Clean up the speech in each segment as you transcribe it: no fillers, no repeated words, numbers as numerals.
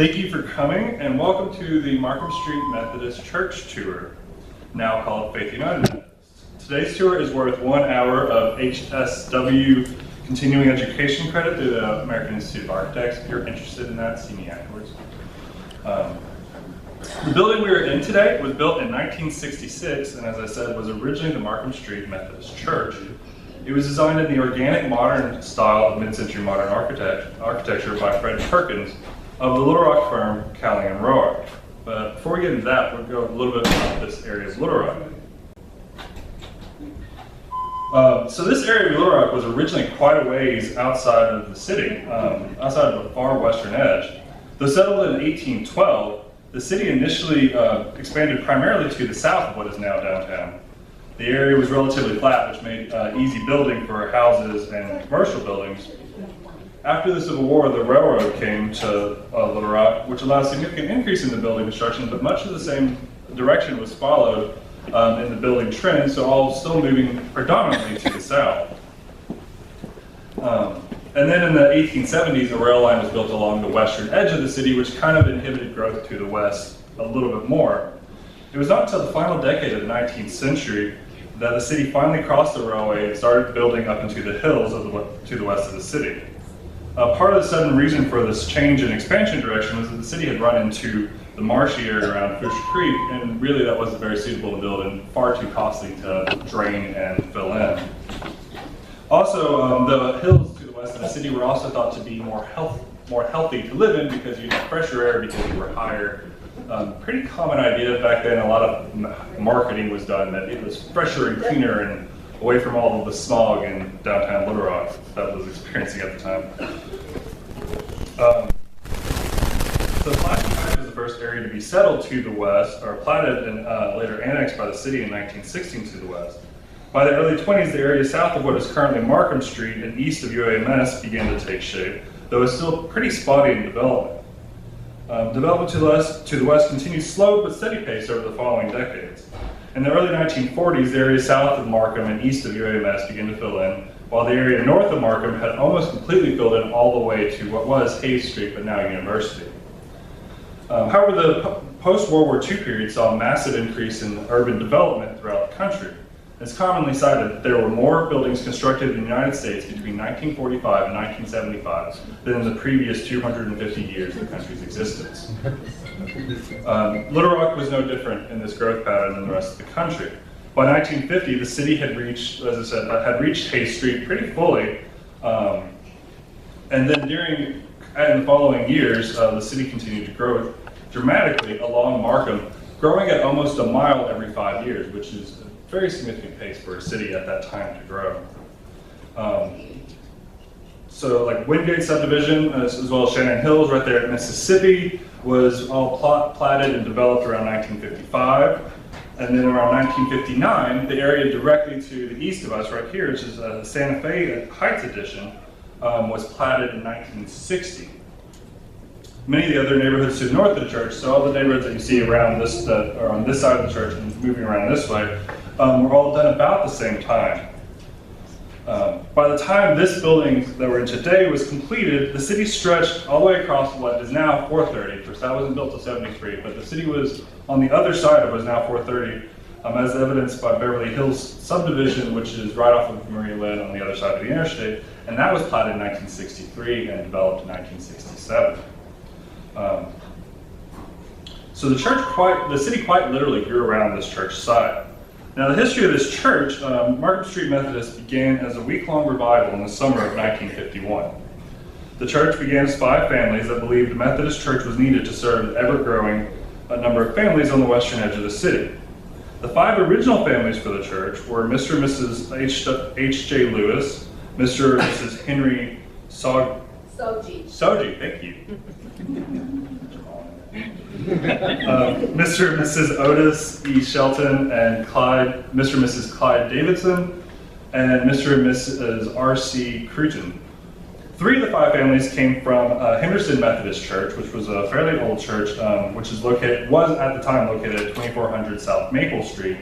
Thank you for coming, and welcome to the Markham Street Methodist Church tour, now called Faith United Methodist. Today's tour is worth 1 hour of HSW continuing education credit through the American Institute of Architects. If you're interested in that, see me afterwards. The building we are in today was built in 1966, and as I said, was originally the Markham Street Methodist Church. It was designed in the organic modern style of mid-century modern architecture by Fred Perkins of the Little Rock firm Cowling and Roark. But before we get into that, we'll go a little bit about this area of Little Rock. So this area of Little Rock was originally quite a ways outside of the city, outside of the far western edge. Though settled in 1812, the city initially expanded primarily to the south of what is now downtown. The area was relatively flat, which made easy building for houses and commercial buildings. After the Civil War, the railroad came to Little Rock, which allowed a significant increase in the building construction, but much of the same direction was followed in the building trend, so all still moving predominantly to the south. And then in the 1870s, a rail line was built along the western edge of the city, which kind of inhibited growth to the west a little bit more. It was not until the final decade of the 19th century that the city finally crossed the railway and started building up into the hills to the west of the city. Part of the sudden reason for this change in expansion direction was that the city had run into the marshy area around Fish Creek, and really that wasn't very suitable to build and far too costly to drain and fill in. Also, the hills to the west of the city were also thought to be more healthy to live in because you had fresher air because you were higher. Pretty common idea back then. A lot of marketing was done that it was fresher and cleaner and away from all of the smog in downtown Little Rock that was experiencing at the time. So Platte was the first area to be settled to the west, or platted and later annexed by the city in 1916 to the west. By the early 20s, the area south of what is currently Markham Street and east of UAMS began to take shape, though it's still pretty spotty in development. Development to the west continued slow but steady pace over the following decades. In the early 1940s, the area south of Markham and east of UAMS began to fill in, while the area north of Markham had almost completely filled in all the way to what was Hayes Street, but now University. However, the post-World War II period saw a massive increase in urban development throughout the country. It's commonly cited that there were more buildings constructed in the United States between 1945 and 1975 than in the previous 250 years of the country's existence. Little Rock was no different in this growth pattern than the rest of the country. By 1950, the city had reached, as I said, had reached Hayes Street pretty fully, and then in the following years, the city continued to grow dramatically along Markham, growing at almost a mile every 5 years, which is a very significant pace for a city at that time to grow. So like Wingate subdivision, as well as Shannon Hills right there at Mississippi, was all platted and developed around 1955. And then around 1959, the area directly to the east of us right here, which is the Santa Fe Heights edition, was platted in 1960. Many of the other neighborhoods to the north of the church, so all the neighborhoods that you see around this, that are on this side of the church and moving around this way, were all done about the same time. By the time this building that we're in today was completed, the city stretched all the way across what is now 430. Of course, that wasn't built till 73, but the city was on the other side of what is now 430, as evidenced by Beverly Hills subdivision, which is right off of Marie Lynn on the other side of the interstate, and that was platted in 1963 and developed in 1967. So the city quite literally grew around this church site. Now, the history of this church, Markham Street Methodist began as a week-long revival in the summer of 1951. The church began as 5 families that believed the Methodist church was needed to serve an ever-growing number of families on the western edge of the city. The 5 original families for the church were Mr. and Mrs. H.J. Lewis, Mr. and Mrs. Henry Soji, thank you. Mr. and Mrs. Otis E. Shelton and Mr. and Mrs. Clyde Davidson, and Mr. and Mrs. R.C. Cruton. 3 of the 5 families came from Henderson Methodist Church, which was a fairly old church, which was at the time located at 2400 South Maple Street.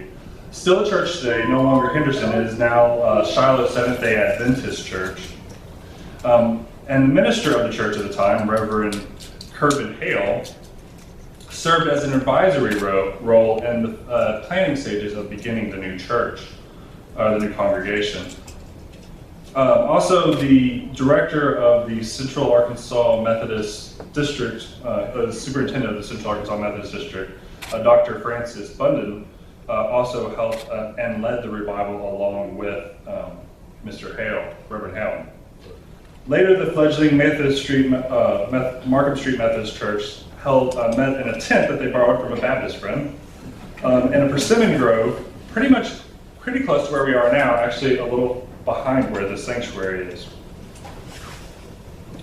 Still a church today, no longer Henderson. It is now Shiloh Seventh-day Adventist Church. And the minister of the church at the time, Reverend Herbin Hale, served as an advisory role in the planning stages of beginning the new church, the new congregation. Also, the director of the Central Arkansas Methodist District, the superintendent of the Central Arkansas Methodist District, Dr. Francis Bunden, also helped and led the revival along with Mr. Hale, Reverend Hale. Later, the fledgling Markham Street Methodist Church met in a tent that they borrowed from a Baptist friend in a persimmon grove, pretty close to where we are now, actually a little behind where the sanctuary is.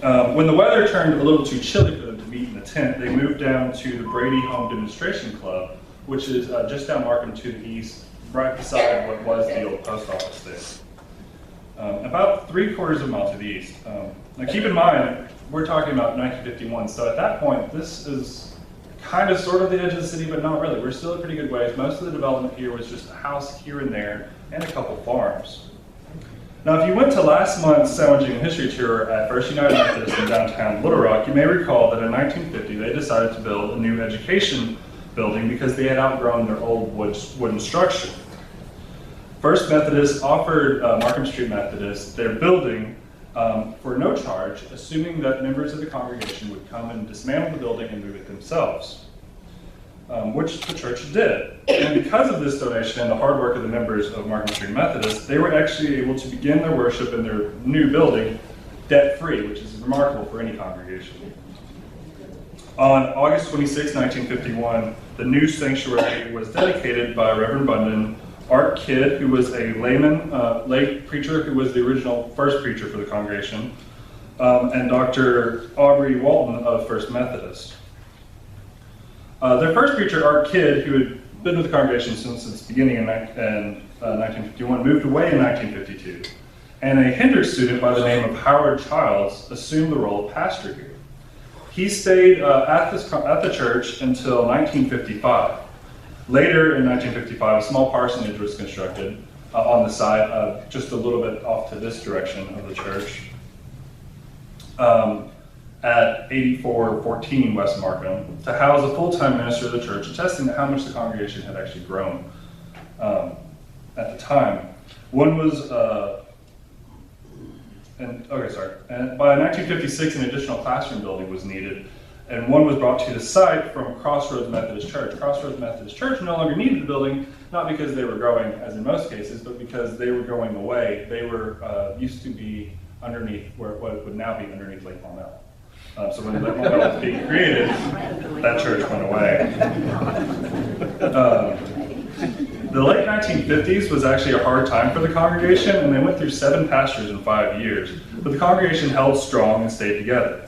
When the weather turned a little too chilly for them to meet in the tent, they moved down to the Brady Home Demonstration Club, which is just down Markham to the east, right beside what was the old post office there. About 3/4 of a mile to the east. Now keep in mind, we're talking about 1951, so at that point, this is kind of sort of the edge of the city, but not really. We're still a pretty good ways. Most of the development here was just a house here and there, and a couple farms. Now, if you went to last month's Sandwiching and History Tour at Faith United Methodist in downtown Little Rock, you may recall that in 1950, they decided to build a new education building because they had outgrown their old wooden structure. First Methodist offered Markham Street Methodist their building for no charge, assuming that members of the congregation would come and dismantle the building and move it themselves, which the church did. And because of this donation and the hard work of the members of Markham Street Methodist, they were actually able to begin their worship in their new building debt-free, which is remarkable for any congregation. On August 26, 1951, the new sanctuary was dedicated by Reverend Bunden, Art Kidd, who was a lay preacher, who was the original first preacher for the congregation, and Dr. Aubrey Walton of First Methodist. Their first preacher, Art Kidd, who had been with the congregation since its beginning in 1951, moved away in 1952, and a Hendricks student by the name of Howard Childs assumed the role of pastor here. He stayed at the church until 1955. Later in 1955, a small parsonage was constructed on the side, just a little bit off to this direction of the church, at 8414 West Markham, to house a full-time minister of the church, attesting to how much the congregation had actually grown at the time. One was, and by 1956, an additional classroom building was needed, and one was brought to the site from Crossroads Methodist Church. Crossroads Methodist Church no longer needed the building, not because they were growing, as in most cases, but because they were going away. They were used to be underneath what would now be underneath Lake Palmel. So when Lake Palmel was being created, that church went away. The late 1950s was actually a hard time for the congregation, and they went through 7 pastors in 5 years. But the congregation held strong and stayed together.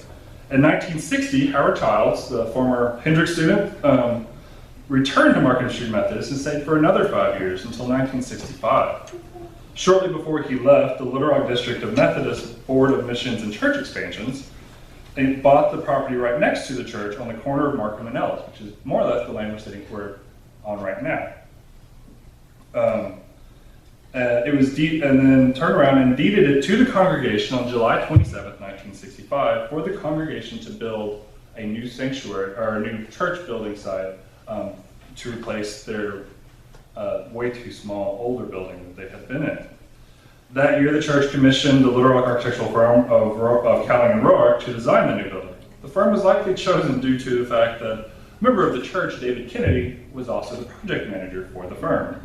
In 1960, Howard Childs, the former Hendricks student, returned to Markham Street Methodist and stayed for another 5 years until 1965. Shortly before he left, the Little Rock District of Methodist Board of Missions and Church Expansions, they bought the property right next to the church on the corner of Markham and Ellis, which is more or less the land we're on right now. It was and then turned around and deeded it to the congregation on July 27, 1965, for the congregation to build a new sanctuary, or a new church building site, to replace their way too small older building that they had been in. That year, the church commissioned the Little Rock architectural firm of Cowling and Roark to design the new building. The firm was likely chosen due to the fact that a member of the church, David Kennedy, was also the project manager for the firm.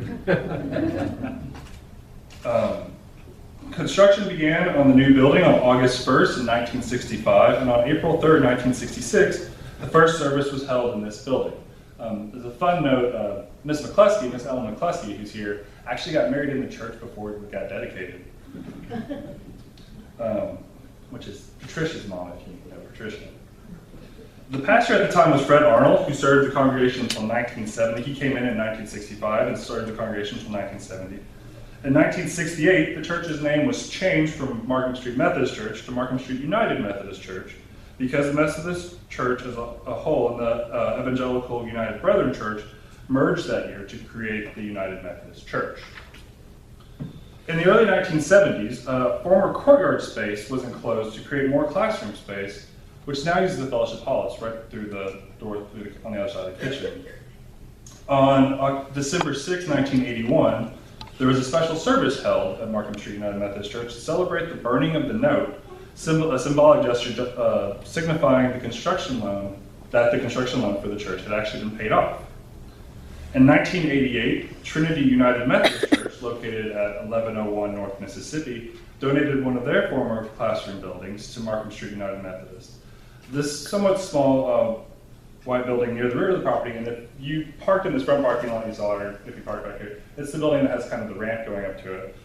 Construction began on the new building on August 1st in 1965, and on April 3rd, 1966, the first service was held in this building. As a fun note, Miss Ellen McCluskey, who's here, actually got married in the church before it got dedicated, which is Patricia's mom, if you know Patricia. The pastor at the time was Fred Arnold, who served the congregation until 1970. He came in 1965 and served the congregation until 1970. In 1968, the church's name was changed from Markham Street Methodist Church to Markham Street United Methodist Church, because the Methodist Church as a whole and the Evangelical United Brethren Church merged that year to create the United Methodist Church. In the early 1970s, former courtyard space was enclosed to create more classroom space which now uses the fellowship hall. It's right through the door on the other side of the kitchen. On December 6, 1981, there was a special service held at Markham Street United Methodist Church to celebrate the burning of the note, a symbolic gesture signifying the construction loan for the church had actually been paid off. In 1988, Trinity United Methodist Church, located at 1101 North Mississippi, donated one of their former classroom buildings to Markham Street United Methodist. This somewhat small white building near the rear of the property, and if you parked in this front parking lot you saw, or if you parked back here, it's the building that has kind of the ramp going up to it,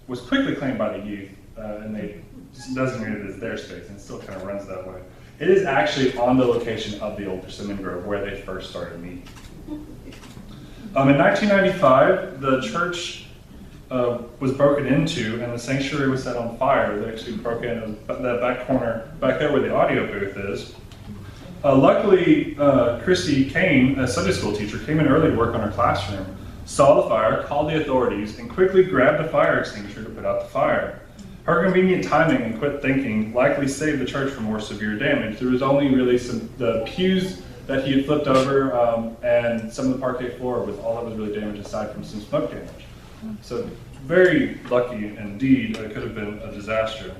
was quickly claimed by the youth, and they designated it as their space, and it still kind of runs that way. It is actually on the location of the old Persimmon Grove where they first started meeting. In 1995, the church was broken into and the sanctuary was set on fire. They actually broke in that back corner, back there where the audio booth is. Luckily, Christy Kane, a Sunday school teacher, came in early to work on her classroom, saw the fire, called the authorities, and quickly grabbed a fire extinguisher to put out the fire. Her convenient timing and quick thinking likely saved the church from more severe damage. There was only really the pews that he had flipped over and some of the parquet floor was all that was really damaged aside from some smoke damage. So very lucky indeed. It could have been a disaster.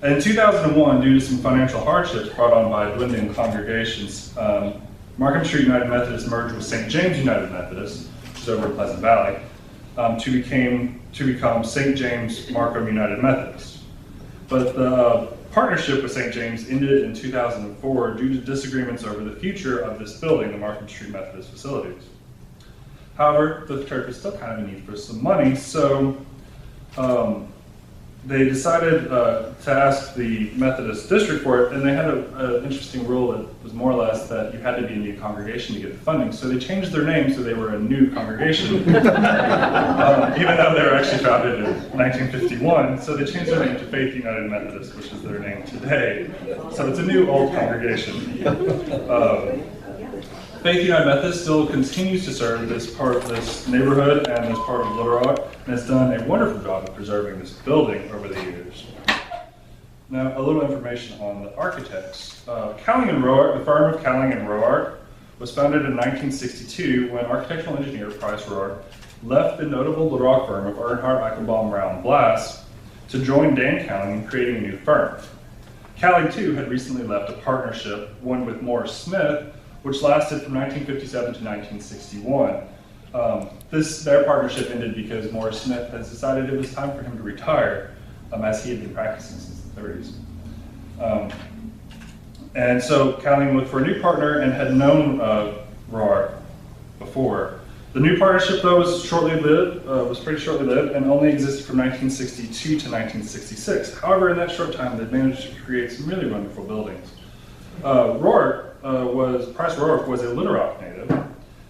In 2001, due to some financial hardships brought on by dwindling congregations, Markham Street United Methodist merged with St. James United Methodist, which is over in Pleasant Valley, to become St. James Markham United Methodist. But the partnership with St. James ended in 2004 due to disagreements over the future of this building, the Markham Street Methodist facilities. However, the church was still kind of in need for some money, so they decided to ask the Methodist district for it, and they had an interesting rule that was more or less that you had to be a new congregation to get the funding. So they changed their name so they were a new congregation, even though they were actually founded in 1951. So they changed their name to Faith United Methodist, which is their name today. So it's a new old congregation. Faith United Methodist still continues to serve this part of this neighborhood and this part of Little Rock, and has done a wonderful job of preserving this building over the years. Now, a little information on the architects. Cowling and Roark, the firm of Cowling and Roark, was founded in 1962 when architectural engineer Price Roark left the notable Little Rock firm of Earnhardt, Eichenbaum, Brown, Blass to join Dan Cowling in creating a new firm. Cowling, too, had recently left a partnership, one with Morris Smith, which lasted from 1957 to 1961. Their partnership ended because Morris Smith has decided it was time for him to retire, as he had been practicing since the 30s. And so Cowling looked for a new partner and had known Roark before. The new partnership, though, was pretty shortly lived, and only existed from 1962 to 1966. However, in that short time, they managed to create some really wonderful buildings. Price Roark was a Little Rock native.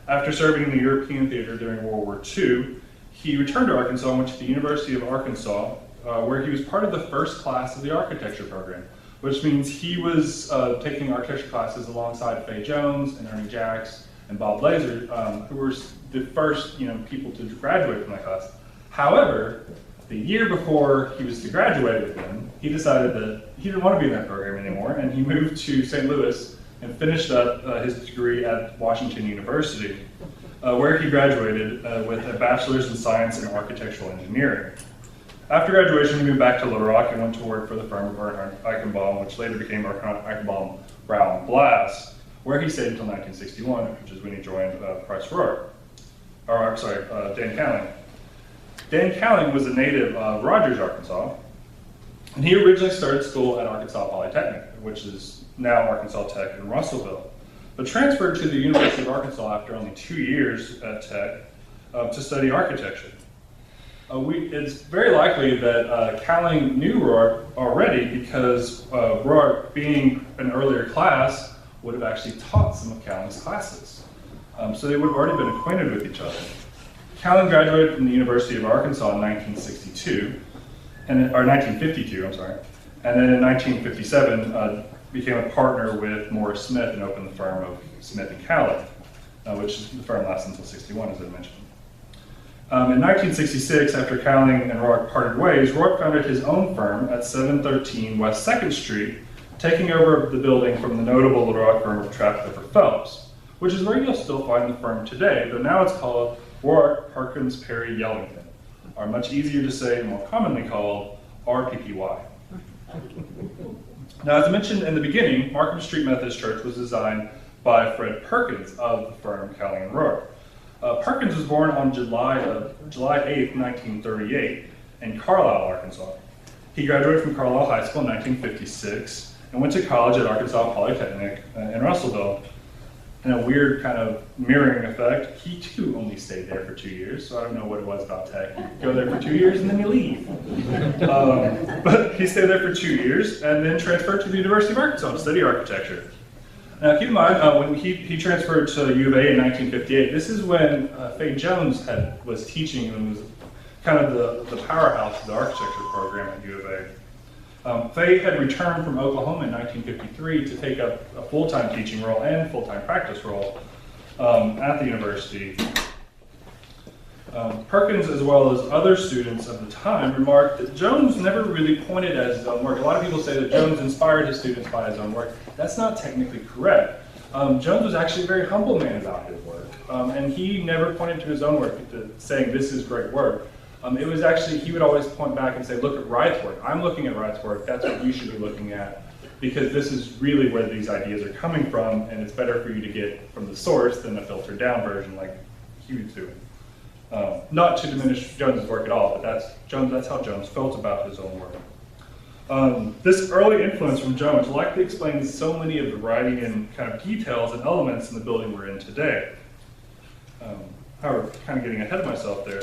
After serving in the European theater during World War II, he returned to Arkansas and went to the University of Arkansas, where he was part of the first class of the architecture program, which means he was taking architecture classes alongside Fay Jones and Ernie Jacks and Bob Blazer, who were the first people to graduate from that class. However, the year before he was to graduate with them, he decided that he didn't want to be in that program anymore, and he moved to St. Louis and finished up his degree at Washington University, where he graduated with a bachelor's in science and architectural engineering. After graduation, he moved back to Little Rock and went to work for the firm of Earnhardt, Eichenbaum, which later became Earnhardt, Eichenbaum, Brown, Blass, where he stayed until 1961, which is when he joined Price Roark, Dan Cowling. Dan Cowling was a native of Rogers, Arkansas, and he originally started school at Arkansas Polytechnic, which is now Arkansas Tech in Russellville, but transferred to the University of Arkansas after only 2 years at Tech to study architecture. It's very likely that Cowling knew Roark already because Roark, being an earlier class, would have actually taught some of Cowling's classes. So they would have already been acquainted with each other. Cowling graduated from the University of Arkansas in 1952, or 1952, I'm sorry, and then in 1957 became a partner with Morris Smith and opened the firm of Smith and Cowling, which the firm lasted until 61, as I mentioned. In 1966, after Cowling and Rourke parted ways, Rourke founded his own firm at 713 West 2nd Street, taking over the building from the notable Little Rock firm of Trapper Phelps, which is where you'll still find the firm today, though now it's called Rourke, Perkins, Perry, Yellington, or much easier to say and more commonly called RPPY. Now, as I mentioned in the beginning, Markham Street Methodist Church was designed by Fred Perkins of the firm Cowling and Rourke. Perkins was born on July 8th, 1938 in Carlisle, Arkansas. He graduated from Carlisle High School in 1956 and went to college at Arkansas Polytechnic in Russellville. In a weird kind of mirroring effect, he too only stayed there for 2 years, so I don't know what it was about tech. You go there for 2 years and then you leave. But he stayed there for 2 years and then transferred to the University of Arkansas to study architecture. Now keep in mind, when he transferred to U of A in 1958, this is when Faith Jones was teaching and was kind of the powerhouse of the architecture program at U of A. Faye had returned from Oklahoma in 1953 to take up a full-time teaching role and full-time practice role at the university. Perkins, as well as other students of the time, remarked that Jones never really pointed at his own work. A lot of people say that Jones inspired his students by his own work. That's not technically correct. Jones was actually a very humble man about his work, and he never pointed to his own work saying, "This is great work." It was actually, he would always point back and say, "Look at Wright's work. I'm looking at Wright's work. That's what you should be looking at, because this is really where these ideas are coming from, and it's better for you to get from the source than a filtered down version like he was doing." Not to diminish Jones's work at all, but that's how Jones felt about his own work. This early influence from Jones likely explains so many of the writing and kind of details and elements in the building we're in today. However, kind of getting ahead of myself there.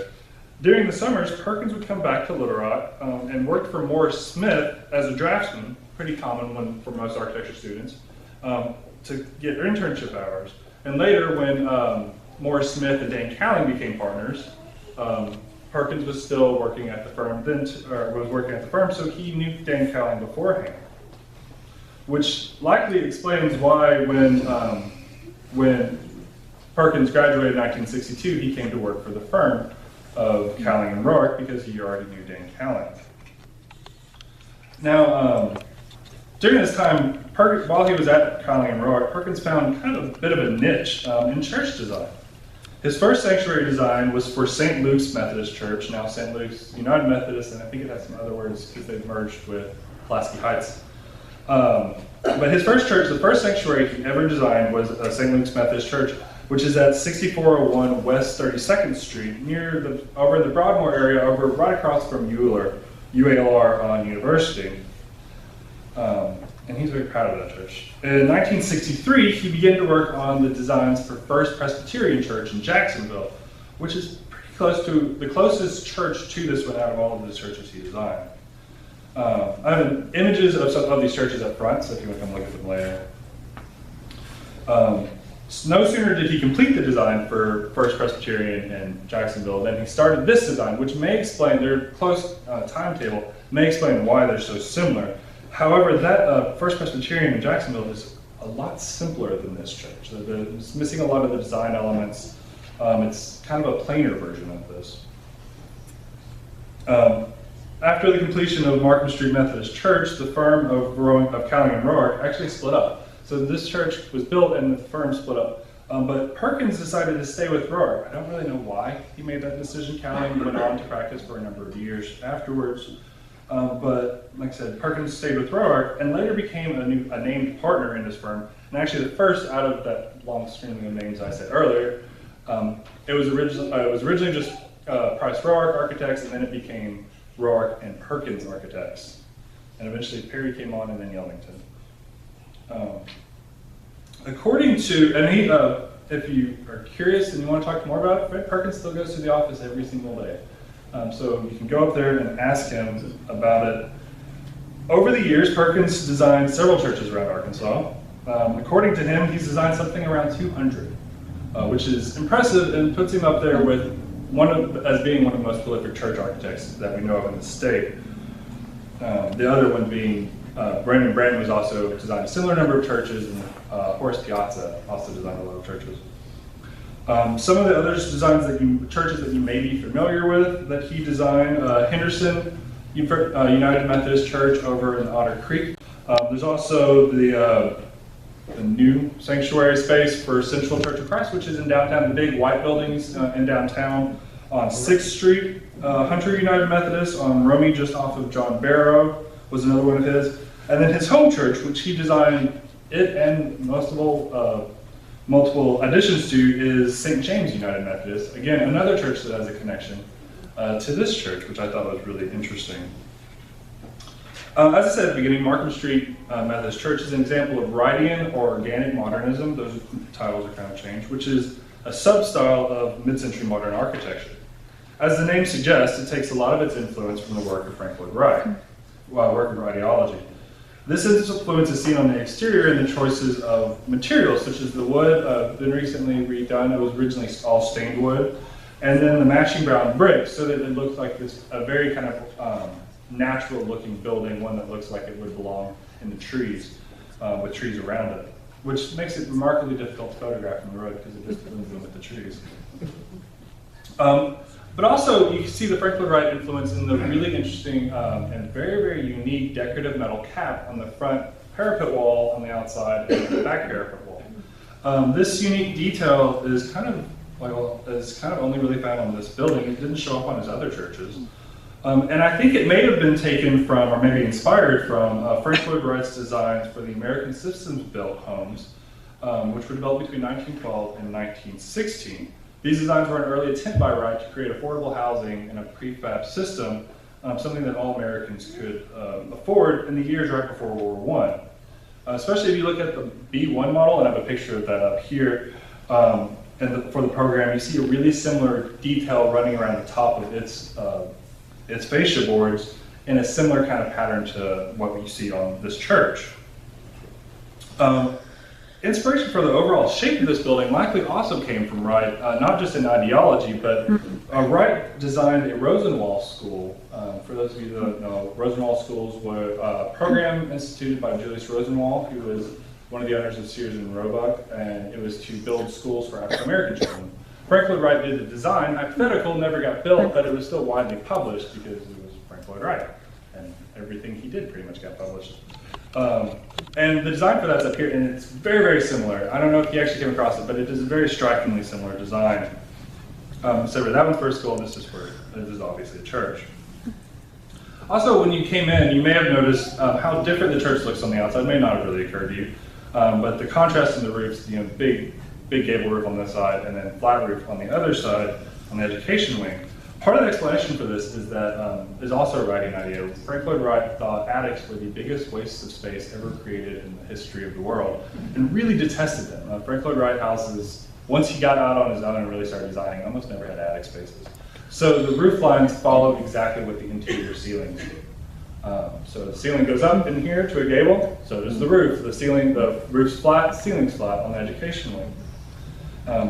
During the summers, Perkins would come back to Little Rock and worked for Morris Smith as a draftsman, pretty common one for most architecture students, to get internship hours. And later, when Morris Smith and Dan Cowling became partners, Perkins was still working at the firm so he knew Dan Cowling beforehand. Which likely explains why when Perkins graduated in 1962, he came to work for the firm of Cowling and Rourke, because he already knew Dan Cowling. Now, during this time, while he was at Cowling and Rourke, Perkins found kind of a bit of a niche in church design. His first sanctuary design was for St. Luke's Methodist Church, now St. Luke's United Methodist, and I think it has some other words because they've merged with Pulaski Heights. But his first church, the first sanctuary he ever designed, was St. Luke's Methodist Church, which is at 6401 West 32nd Street, over in the Broadmoor area, right across from UALR on University. And he's very proud of that church. In 1963, he began to work on the designs for First Presbyterian Church in Jacksonville, which is pretty close to the closest church to this one out of all of the churches he designed. I have images of some of these churches up front, so if you want to come look at them later. No sooner did he complete the design for First Presbyterian in Jacksonville than he started this design, which may explain their close timetable, may explain why they're so similar. However, that First Presbyterian in Jacksonville is a lot simpler than this church. It's missing a lot of the design elements. It's kind of a plainer version of this. After the completion of Markham Street Methodist Church, the firm of Cowling and Rourke actually split up. So this church was built and the firm split up. But Perkins decided to stay with Rourke. I don't really know why he made that decision. Cowling went on to practice for a number of years afterwards. But like I said, Perkins stayed with Rourke and later became a named partner in this firm. And actually the first out of that long string of names I said earlier, it was originally just Price Rourke Architects, and then it became Rourke and Perkins Architects. And eventually Perry came on, and then Yellington. According to, and if you are curious and you want to talk more about it, Fred Perkins still goes to the office every single day. So you can go up there and ask him about it. Over the years, Perkins designed several churches around Arkansas. According to him, he's designed something around 200, which is impressive and puts him up there with as being one of the most prolific church architects that we know of in the state. The other one being Brandon Branton, was also designed a similar number of churches, and Horace Piazza also designed a lot of churches. Some of the other designs churches that you may be familiar with that he designed, Henderson United Methodist Church over in Otter Creek. There's also the new sanctuary space for Central Church of Christ, which is in downtown, the big white buildings in downtown on 6th Street. Hunter United Methodist on Romie, just off of John Barrow, was another one of his. And then his home church, which he designed it and multiple additions to, is St. James United Methodist. Again, another church that has a connection to this church, which I thought was really interesting. As I said at the beginning, Markham Street Methodist Church is an example of Wrightian or organic modernism. Those titles are kind of changed, which is a sub-style of mid-century modern architecture. As the name suggests, it takes a lot of its influence from the work of Frank Lloyd Wright, work of ideology. This influence is seen on the exterior in the choices of materials, such as the wood, been recently redone. It was originally all stained wood, and then the matching brown bricks, so that it looks like this a very kind of natural-looking building, one that looks like it would belong in the trees, with trees around it, which makes it remarkably difficult to photograph from the road because it just blends in with the trees. But also, you can see the Frank Lloyd Wright influence in the really interesting and very, very unique decorative metal cap on the front parapet wall on the outside and the back parapet wall. This unique detail is kind of only really found on this building. It didn't show up on his other churches. And I think it may have been taken from, or maybe inspired from, Frank Lloyd Wright's designs for the American Systems-built homes, which were developed between 1912 and 1916. These designs were an early attempt by Wright to create affordable housing in a prefab system, something that all Americans could afford in the years right before World War I. Especially if you look at the B1 model, and I have a picture of that up here, for the program, you see a really similar detail running around the top of its fascia boards in a similar kind of pattern to what we see on this church. Inspiration for the overall shape of this building likely also came from Wright, not just in ideology, but Wright designed a Rosenwald school. For those of you that don't know, Rosenwald schools were a program instituted by Julius Rosenwald, who was one of the owners of Sears and Roebuck, and it was to build schools for African American children. Frank Lloyd Wright did the design, hypothetical, never got built, but it was still widely published because it was Frank Lloyd Wright, and everything he did pretty much got published. And the design for that's up here, and it's very, very similar. I don't know if you actually came across it, but it is a very strikingly similar design. So that one's for a school, and this is obviously a church. Also, when you came in, you may have noticed how different the church looks on the outside. It may not have really occurred to you, but the contrast in the roofs, big gable roof on this side, and then flat roof on the other side, on the education wing. Part of the explanation for this is that is also a Wrightian idea. Frank Lloyd Wright thought attics were the biggest wastes of space ever created in the history of the world, and really detested them. Frank Lloyd Wright houses, once he got out on his own and really started designing, almost never had attic spaces. So the roof lines follow exactly what the interior ceilings do. So the ceiling goes up in here to a gable, so does the roof. The roof's flat, the ceiling's flat on the education wing.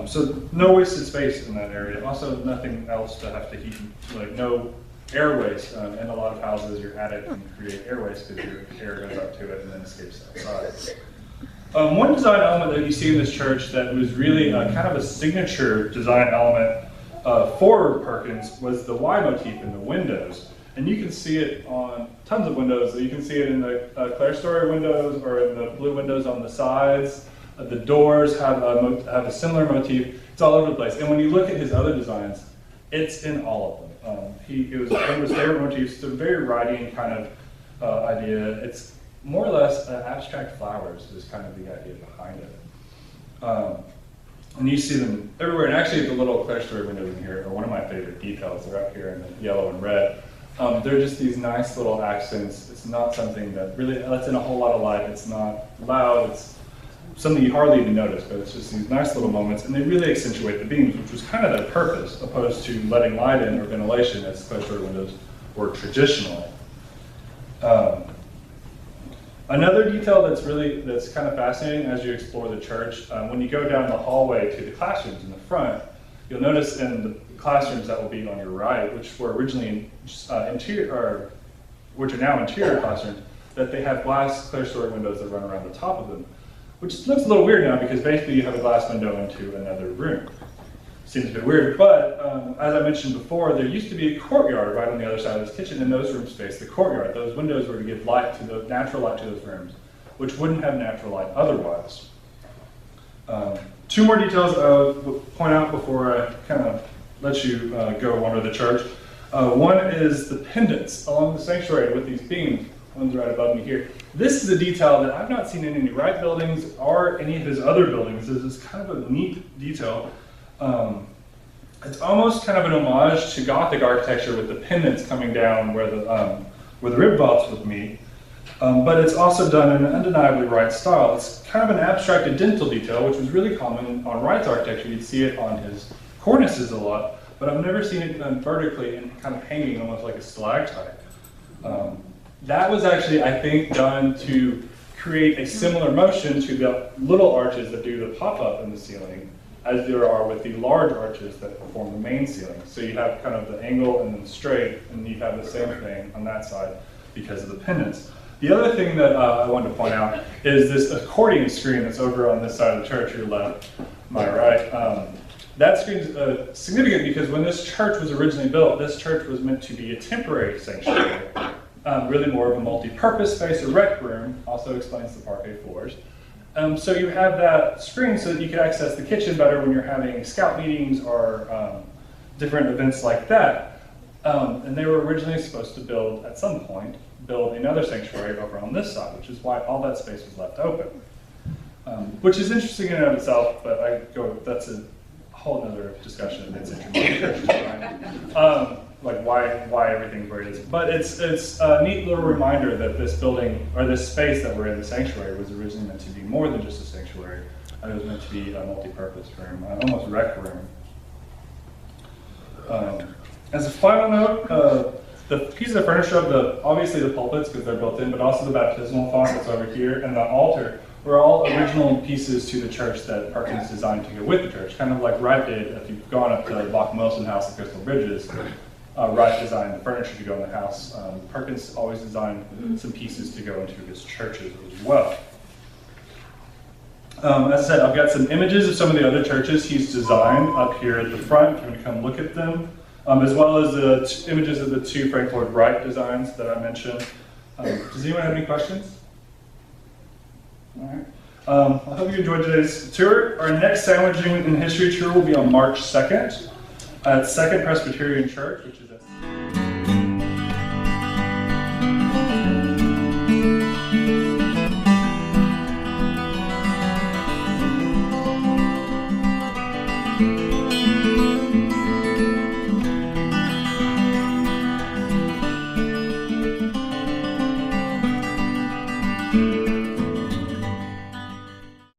So no wasted space in that area. Also, nothing else to have to heat, like no air waste. In a lot of houses, your attic can create air waste because your air goes up to it and then escapes outside. One design element that you see in this church that was really kind of a signature design element for Perkins was the Y motif in the windows. And you can see it on tons of windows. You can see it in the clerestory windows or in the blue windows on the sides. The doors have a similar motif. It's all over the place. And when you look at his other designs, it's in all of them. It was one of his favorite motifs. It's a very Wrightian kind of idea. It's more or less abstract flowers is kind of the idea behind it. And you see them everywhere. And actually, the little clerestory windows in here are one of my favorite details. They're up here in the yellow and red. They're just these nice little accents. It's not something that really lets in a whole lot of light. It's not loud. It's something you hardly even notice, but it's just these nice little moments, and they really accentuate the beams, which was kind of their purpose, opposed to letting light in or ventilation as clerestory windows were traditionally. Another detail that's kind of fascinating as you explore the church, when you go down the hallway to the classrooms in the front, you'll notice in the classrooms that will be on your right, which were originally which are now interior classrooms, that they have glass clerestory windows that run around the top of them, which looks a little weird now because basically you have a glass window into another room. seems a bit weird, but as I mentioned before, there used to be a courtyard right on the other side of this kitchen, and those rooms faced the courtyard. Those windows were to give light to the natural light to those rooms, which wouldn't have natural light otherwise. Two more details I'll point out before I kind of let you go wander the church. One is the pendants along the sanctuary with these beams. One's right above me here. This is a detail that I've not seen in any Wright buildings or any of his other buildings. This is kind of a neat detail. It's almost kind of an homage to Gothic architecture with the pendants coming down where the rib vaults would meet. But it's also done in an undeniably Wright style. It's kind of an abstracted dentil detail, which was really common on Wright's architecture. You'd see it on his cornices a lot, but I've never seen it done vertically and kind of hanging almost like a stalactite. That was actually, I think, done to create a similar motion to the little arches that do the pop-up in the ceiling, as there are with the large arches that form the main ceiling. So you have kind of the angle and then straight, and you have the same thing on that side because of the pendants. The other thing that I wanted to point out is this accordion screen that's over on this side of the church, your left, my right. That screen is significant because when this church was originally built, this church was meant to be a temporary sanctuary. Really more of a multi-purpose space, a rec room, also explains the parquet floors. So you have that screen so that you can access the kitchen better when you're having scout meetings or different events like that. And they were originally supposed to build, at some point, another sanctuary over on this side, which is why all that space was left open. Which is interesting in and of itself, but that's a whole other discussion of mid-century design. Like why everything's where it is. But it's a neat little reminder that this building, or this space that we're in, the sanctuary, was originally meant to be more than just a sanctuary. It was meant to be a multi-purpose room, almost rec room. As a final note, the piece of furniture of obviously the pulpits, because they're built in, but also the baptismal font that's over here, and the altar, were all original pieces to the church that Perkins designed to go with the church. Kind of like Wright did, if you've gone up to Bach Wilson House at Crystal Bridges, Wright designed the furniture to go in the house. Perkins always designed some pieces to go into his churches as well. As I said, I've got some images of some of the other churches he's designed up here at the front, if you want to come look at them, as well as the images of the two Frank Lloyd Wright designs that I mentioned. Does anyone have any questions? All right. I hope you enjoyed today's tour. Our next Sandwiching in History tour will be on March 2nd at Second Presbyterian Church, which is at